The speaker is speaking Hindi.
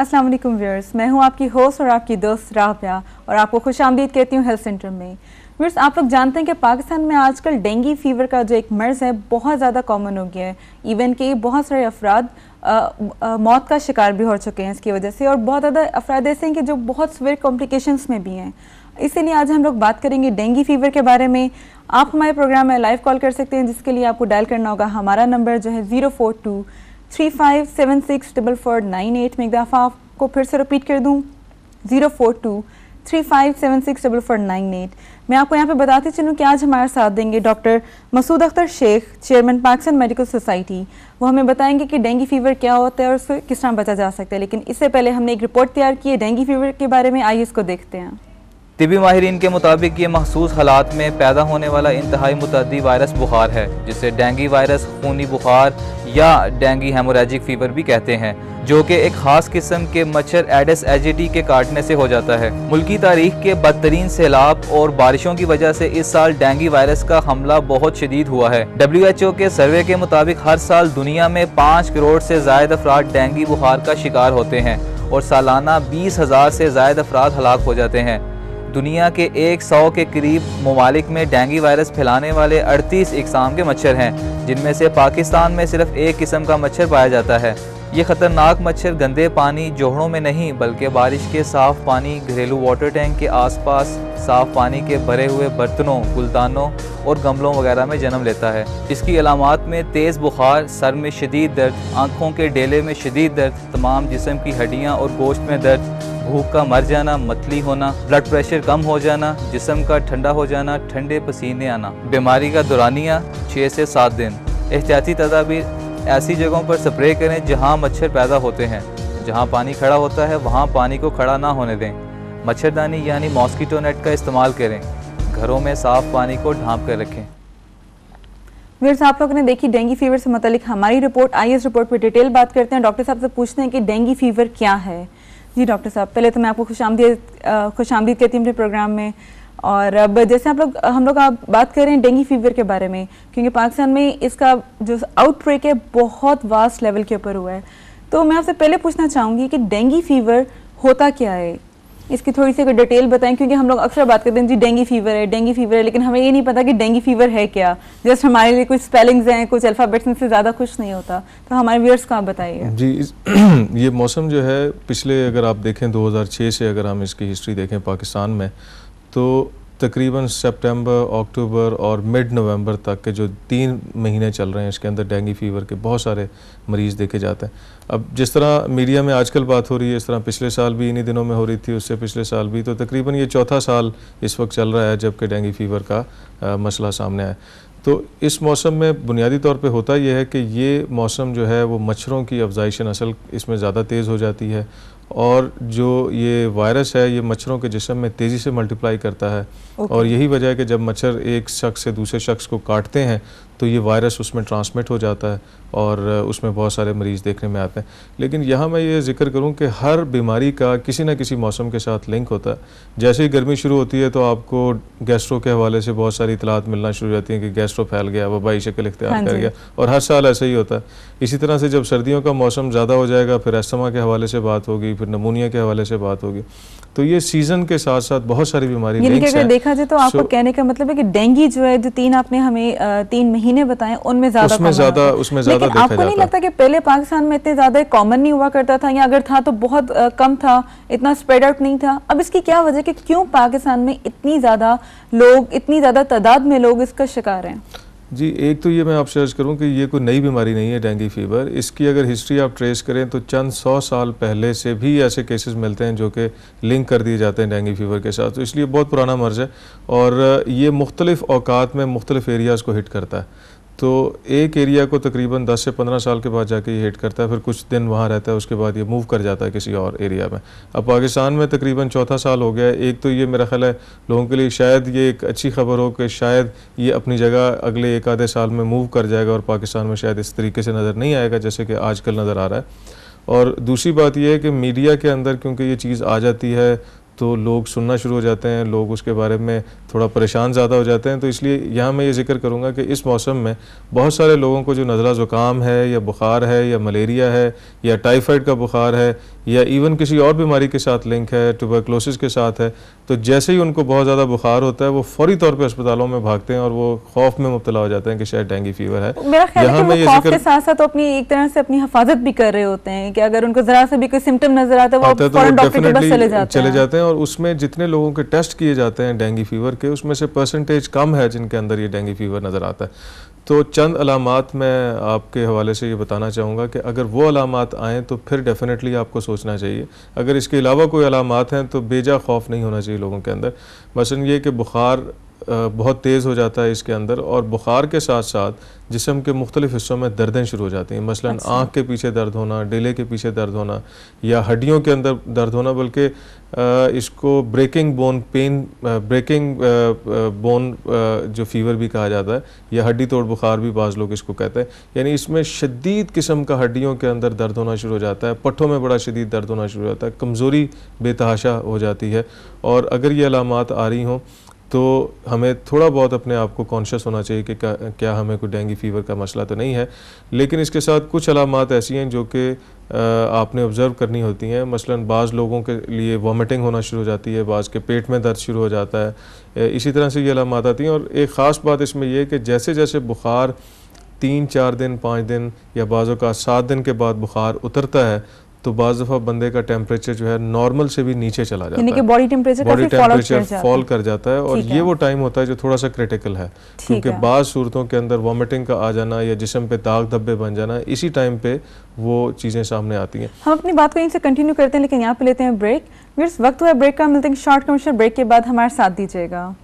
अस्सलाम वालेकुम व्यूअर्स, मैं हूं आपकी होस्ट और आपकी दोस्त राबिया और आपको खुशामदीद कहती हूं हेल्थ सेंटर में। व्यूअर्स, आप लोग जानते हैं कि पाकिस्तान में आजकल डेंगू फीवर का जो एक मर्ज़ है बहुत ज़्यादा कॉमन हो गया है। इवन कि बहुत सारे अफराद मौत का शिकार भी हो चुके हैं इसकी वजह से, और बहुत ज़्यादा अफराद ऐसे हैं कि जो बहुत सीवियर कॉम्प्लिकेशंस में भी हैं। इसीलिए आज हम लोग बात करेंगे डेंगू फीवर के बारे में। आप हमारे प्रोग्राम में लाइव कॉल कर सकते हैं, जिसके लिए आपको डायल करना होगा हमारा नंबर जो है 04235764498। मैं एक दफ़ा आपको फिर से रिपीट कर दूं, 04235764498। मैं आपको यहाँ पे बताती चलूँ कि आज हमारे साथ देंगे doctor Masood Akhtar Shaikh, chairman Pakistan medical society. वो हमें बताएंगे कि डेंगू फीवर क्या होता है और उससे किस तरह बचा जा सकता है। लेकिन इससे पहले हमने एक रिपोर्ट तैयार की है डेंगू फीवर के बारे में, आइए इसको देखते हैं। तिबी माहिरीन के मुताबिक ये महसूस हालात में पैदा होने वाला इंतहाई मुतअद्दी वायरस बुखार है, जिसे डेंगू वायरस खूनी बुखार या डेंगू हेमोरेजिक फीवर भी कहते हैं, जो कि एक खास किस्म के मच्छर एडिस एजिडी के काटने से हो जाता है। मुल्की तारीख के बदतरीन सैलाब और बारिशों की वजह से इस साल डेंगू वायरस का हमला बहुत शदीद हुआ है। WHO के सर्वे के मुताबिक हर साल दुनिया में 5 करोड़ से ज़ायद अफराद डेंगू बुखार का शिकार होते हैं और सालाना 20,000 से ज़ायद अफराद हलाक हो जाते हैं। दुनिया के 100 के करीब ममालिक में डेंगू वायरस फैलाने वाले 38 इकसाम के मच्छर हैं, जिनमें से पाकिस्तान में सिर्फ एक किस्म का मच्छर पाया जाता है। ये ख़तरनाक मच्छर गंदे पानी जोहड़ों में नहीं, बल्कि बारिश के साफ़ पानी, घरेलू वाटर टैंक के आसपास साफ़ पानी के भरे हुए बर्तनों, गुलदानों और गमलों वगैरह में जन्म लेता है। इसकी अलामात में तेज़ बुखार, सर में शदीद दर्द, आँखों के डेले में शदीद दर्द, तमाम जिस्म की हड्डियाँ और गोश्त में दर्द, भूख का मर जाना, मतली होना, ब्लड प्रेशर कम हो जाना, जिस्म का ठंडा हो जाना, ठंडे पसीने आना, बीमारी का दौरानिया 6 से 7 दिन। एहतियाती तदाबीर, ऐसी जगहों पर स्प्रे करें जहां मच्छर पैदा होते हैं। जहां पानी खड़ा होता है वहां पानी को खड़ा ना होने दें। मच्छरदानी यानी मॉस्किटो नेट का इस्तेमाल करें। घरों में साफ़ पानी को ढांप कर रखें। व्यूअर्स, आप लोगों ने देखी डेंगू फीवर से मुतालिक हमारी रिपोर्ट। आइए इस रिपोर्ट पर डिटेल बात करते हैं। डॉक्टर साहब से पूछते हैं कि डेंगू फीवर क्या है। जी डॉक्टर साहब, पहले तो मैं आपको खुशामदीद कहती हूँ अपने प्रोग्राम में। और अब जैसे हम लोग बात कर रहे हैं डेंगू फीवर के बारे में, क्योंकि पाकिस्तान में इसका जो आउटब्रेक है बहुत वास्ट लेवल के ऊपर हुआ है। तो मैं आपसे पहले पूछना चाहूँगी कि डेंगू फीवर होता क्या है, इसकी थोड़ी सी डिटेल बताएं। क्योंकि हम लोग अक्सर बात करते हैं जी डेंगू फीवर है, लेकिन हमें ये नहीं पता कि डेंगू फीवर है क्या। जस्ट हमारे लिए कुछ स्पेलिंग्स हैं, कुछ अल्फ़ाबेट्स से ज़्यादा कुछ नहीं होता। तो हमारे व्यूअर्स को आप बताइए जी। ये मौसम जो है पिछले, अगर आप देखें 2006 से अगर हम इसकी हिस्ट्री देखें पाकिस्तान में, तो तकरीबन सितंबर, अक्टूबर और मिड नवंबर तक के जो 3 महीने चल रहे हैं, इसके अंदर डेंगू फीवर के बहुत सारे मरीज़ देखे जाते हैं। अब जिस तरह मीडिया में आजकल बात हो रही है, इस तरह पिछले साल भी इन्हीं दिनों में हो रही थी, उससे पिछले साल भी, तो तकरीबन ये चौथा साल इस वक्त चल रहा है जबकि डेंगू फीवर का मसला सामने आया। तो इस मौसम में बुनियादी तौर पे होता यह है कि ये मौसम जो है वो मच्छरों की अफजाइश नस्ल इसमें ज़्यादा तेज़ हो जाती है, और जो ये वायरस है ये मच्छरों के जिस्म में तेज़ी से मल्टीप्लाई करता है। और यही वजह है कि जब मच्छर एक शख्स से दूसरे शख्स को काटते हैं तो ये वायरस उसमें ट्रांसमिट हो जाता है और उसमें बहुत सारे मरीज़ देखने में आते हैं। लेकिन यहाँ मैं ये जिक्र करूँ कि हर बीमारी का किसी न किसी मौसम के साथ लिंक होता है। जैसे ही गर्मी शुरू होती है तो आपको गैस्ट्रो के हवाले से बहुत सारी इतलात मिलना शुरू हो जाती हैं कि गैस्ट्रो फैल गया, वबाई शक्ल इख्तियार कर गया, और हर साल ऐसा ही होता है। इसी तरह से जब सर्दियों का मौसम ज़्यादा हो जाएगा फिर अस्थमा के हवाले से बात होगी, फिर नमूनिया के हवाले से बात होगी। तो ये सीज़न के साथ साथ बहुत सारी बीमारी लिंक्स हैं। देखा जाए तो आपको कहने का मतलब है कि डेंगू जो है, जो 3 आपने हमें 3 महीने बताएं, उनमें ज़्यादा देखा जाता है। आपको नहीं लगता कि पहले पाकिस्तान में इतने ज़्यादा कॉमन नहीं हुआ करता था, या अगर था तो बहुत कम था, इतना स्प्रेड आउट नहीं था? अब इसकी क्या वजह कि क्यों पाकिस्तान में इतनी ज़्यादा तादाद में लोग इसका शिकार हैं? जी, एक तो ये मैं आपसे अर्ज़ करूँ कि ये कोई नई बीमारी नहीं है डेंगू फीवर। इसकी अगर हिस्ट्री आप ट्रेस करें तो चंद 100 साल पहले से भी ऐसे केसेस मिलते हैं जो कि लिंक कर दिए जाते हैं डेंगू फीवर के साथ। तो इसलिए बहुत पुराना मर्ज़ है और ये मुख्तलिफ़ औकात में मुख्तलिफ़ एरियाज़ को हिट करता है। तो एक एरिया को तकरीबन 10 से 15 साल के बाद जाके ये हिट करता है, फिर कुछ दिन वहाँ रहता है, उसके बाद ये मूव कर जाता है किसी और एरिया में। अब पाकिस्तान में तकरीबन चौथा साल हो गया है। एक तो ये मेरा ख्याल है लोगों के लिए शायद ये एक अच्छी खबर हो कि शायद ये अपनी जगह अगले 1 आधे साल में मूव कर जाएगा और पाकिस्तान में शायद इस तरीके से नज़र नहीं आएगा जैसे कि आजकल नज़र आ रहा है। और दूसरी बात यह है कि मीडिया के अंदर क्योंकि ये चीज़ आ जाती है तो लोग सुनना शुरू हो जाते हैं, लोग उसके बारे में थोड़ा परेशान ज़्यादा हो जाते हैं। तो इसलिए यहाँ मैं ये जिक्र करूँगा कि इस मौसम में बहुत सारे लोगों को जो नज़ला ज़ुकाम है या बुखार है या मलेरिया है या टाइफाइड का बुखार है या इवन किसी और बीमारी के साथ लिंक है, ट्यूबरकुलोसिस के साथ है, तो जैसे ही उनको बहुत ज़्यादा बुखार होता है वो फौरी तौर पे अस्पतालों में भागते हैं और वो खौफ में मुब्तला हो जाते हैं कि शायद डेंगू फीवर है। मेरा ख्याल है कि वो खौफ के साथ साथ अपनी एक तरह से अपनी हिफाजत भी कर रहे होते हैं कि अगर उनको जरा सा भी कोई सिम्टम नजर आता है वो फौरन डॉक्टर के पास चले जाते हैं। और उसमें जितने लोगों के टेस्ट किए जाते हैं डेंगू फीवर के, उसमें से परसेंटेज कम है जिनके अंदर ये डेंगू फीवर नज़र आता है। तो चंद अलामात मैं आपके हवाले से ये बताना चाहूँगा कि अगर वो अलामात आएँ तो फिर डेफिनेटली आपको सोचना चाहिए। अगर इसके अलावा कोई अलामात हैं तो बेजा खौफ नहीं होना चाहिए लोगों के अंदर। मसलन ये कि बुखार बहुत तेज़ हो जाता है इसके अंदर, और बुखार के साथ साथ जिस्म के मुख्तलिफ हिस्सों में दर्दें शुरू हो जाती हैं। मसलन आँख के पीछे दर्द होना, डेले के पीछे दर्द होना, या हड्डियों के अंदर दर्द होना, बल्कि इसको breaking bone pain, breaking bone जो फीवर भी कहा जाता है, या हड्डी तोड़ बुखार भी बाज़ लोग इसको कहते हैं। यानी इसमें शदीद किस्म का हड्डियों के अंदर दर्द होना शुरू हो जाता है, पट्ठों में बड़ा शदीद दर्द होना शुरू हो जाता है, कमज़ोरी बेतहाशा हो जाती है। और अगर ये अलामात आ रही हों तो हमें थोड़ा बहुत अपने आप को कॉन्शियस होना चाहिए कि क्या हमें कोई डेंगू फीवर का मसला तो नहीं है। लेकिन इसके साथ कुछ अलामात ऐसी हैं जो कि आपने ऑब्ज़र्व करनी होती हैं। मसलन बाज़ लोगों के लिए वॉमिटिंग होना शुरू हो जाती है, बाज़ के पेट में दर्द शुरू हो जाता है, इसी तरह से ये अलामात आती हैं। और एक ख़ास बात इसमें यह है कि जैसे जैसे बुखार 3-4 दिन 5 दिन या बाज़ों का 7 दिन के बाद बुखार उतरता है तो बाज़ दफ़ा बंदे का टेम्परेचर जो है नॉर्मल से भी नीचे चला जाता है, बॉडी टेम्परेचर फॉल कर जाता है। और ये वो टाइम होता है जो थोड़ा सा क्रिटिकल है, क्योंकि बाज़ सूरतों के अंदर वॉमिटिंग का आ जाना या जिस्म पे दाग धब्बे बन जाना, इसी टाइम पे वो चीज़ें सामने आती हैं। हम अपनी बात को यहीं से कंटिन्यू करते हैं, लेकिन यहाँ पे लेते हैं ब्रेक। वक्त हुआ ब्रेक का, मिलते हैं शॉर्ट कमर्शियल ब्रेक के बाद। हमारे साथ दीजिएगा।